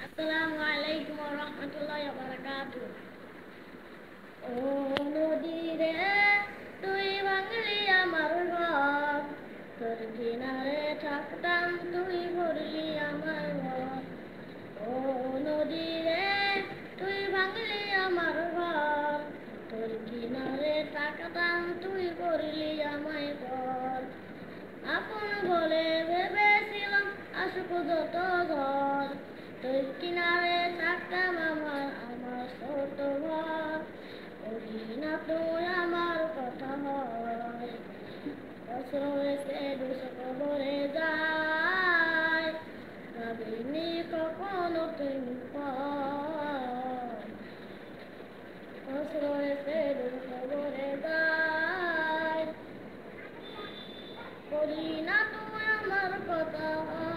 আসসালামু আলাইকুম ওয়া রাহমাতুল্লাহি ওয়া বারাকাতুহু। ও নদী রে, তুই ভাঙলি আমার ঘর, তোর কিনারে থাকতাম, তুই ভরলি আমার ঘর। ও নদী রে, তুই ভাঙলি আমার ঘর, তোর কিনারে থাকতাম, তুই করলি আমায় ঘর। আপন বলে ভেবেছিলাম আসুক যত ঘর, তোর কিনারে থাকতাম আমার আমার ছোট ঘর। বলি না তুই আমার কথা হয়, বছর হয়েছে দুশো কবরে যায়, ভাবিনি কখনো তুমি পাও। বছর হয়েছে দুশো কবরে যায়, বলি না তুই আমার কথা হয়।